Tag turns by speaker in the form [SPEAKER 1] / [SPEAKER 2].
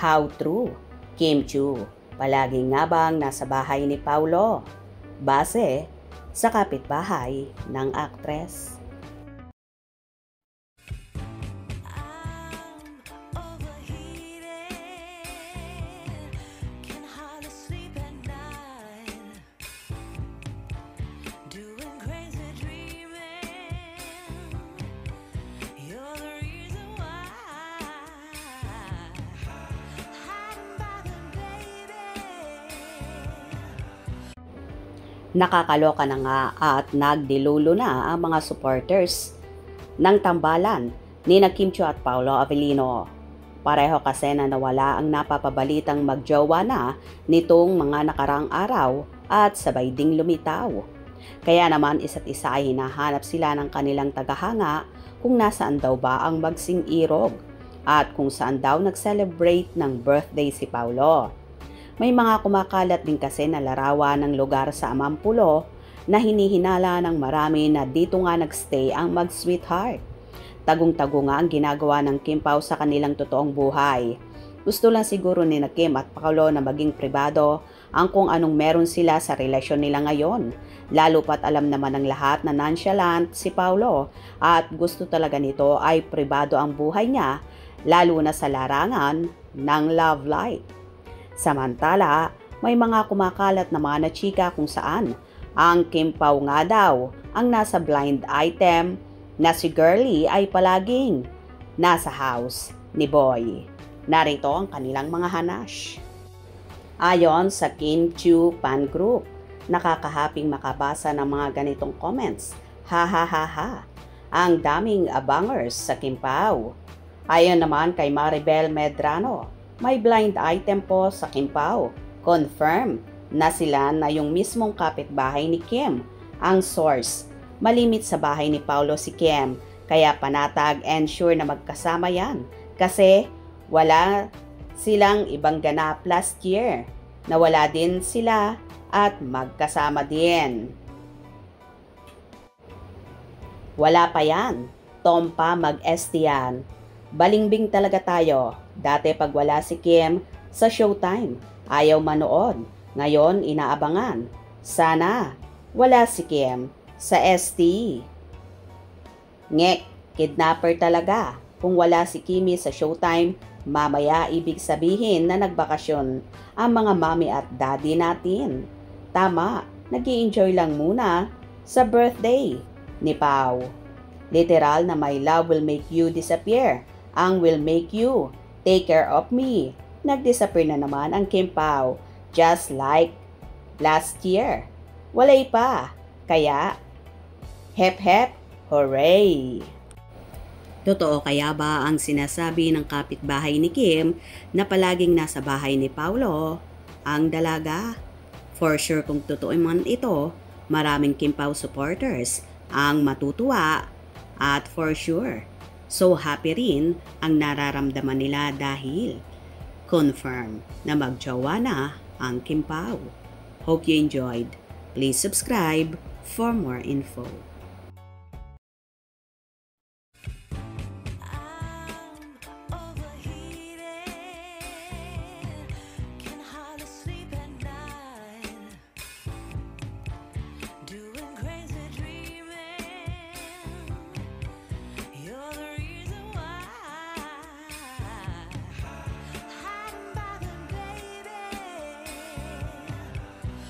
[SPEAKER 1] How true? Kim Chiu, palagi nga bang nasa bahay ni Paulo? Base sa kapitbahay ng aktres. Nakakaloka na nga at nagdilulo na ang mga supporters ng tambalan ni Kim Chiu at Paolo Avellino. Pareho kasi na nawala ang napapabalitang magjowa na nitong mga nakarang araw at sabay ding lumitaw. Kaya naman isa't isa ay hinahanap sila ng kanilang tagahanga kung nasaan daw ba ang magsing irog at kung saan daw nag-celebrate ng birthday si Paolo. May mga kumakalat din kasi na larawan ng lugar sa Amampulo na hinihinala ng marami na dito nga nagstay ang mag-sweetheart. Tagong-tago nga ang ginagawa ng Kim Pao sa kanilang totoong buhay. Gusto lang siguro ni Kim at Paolo na maging pribado ang kung anong meron sila sa relasyon nila ngayon. Lalo pat alam naman ng lahat na nonchalant si Paolo at gusto talaga nito ay pribado ang buhay niya, lalo na sa larangan ng love life. Samantala, may mga kumakalat na mga nachika kung saan ang Kim Pao nga daw ang nasa blind item na si Girlie ay palaging nasa house ni Boy. Narito ang kanilang mga hanash. Ayon sa Kim Chiu fan group, nakakahaping makabasa ng mga ganitong comments. Ha ha ha ha, ang daming abangers sa Kim Pao. Ayon naman kay Maribel Medrano, may blind item po sa Kim Pao. Confirm na sila na yung mismong kapitbahay ni Kim ang source. Malimit sa bahay ni Paolo si Kim, kaya panatag and sure na magkasama yan. Kasi wala silang ibang ganap last year. Nawala din sila at magkasama din. Wala pa yan. Tom pa mag-ST yan. Balingbing talaga tayo. Dati pag wala si Kim sa Showtime, ayaw manood. Ngayon, inaabangan. Sana wala si Kim sa ST. Ngek, kidnapper talaga. Kung wala si Kimi sa Showtime, mamaya ibig sabihin na nagbakasyon ang mga mommy at daddy natin. Tama, nag-i-enjoy lang muna sa birthday ni Pao. Literal na my love will make you disappear. Ang will make you take care of me. Nag-disappear na naman ang Kim Pao, just like last year. Walay pa. Kaya, hep hep, hooray! Totoo kaya ba ang sinasabi ng kapitbahay ni Kim na palaging nasa bahay ni Paolo ang dalaga? For sure kung totoo man ito, maraming Kim Pao supporters ang matutuwa at for sure, so happy rin ang nararamdaman nila dahil confirm na magjowa na ang Kim Pao. Hope you enjoyed. Please subscribe for more info.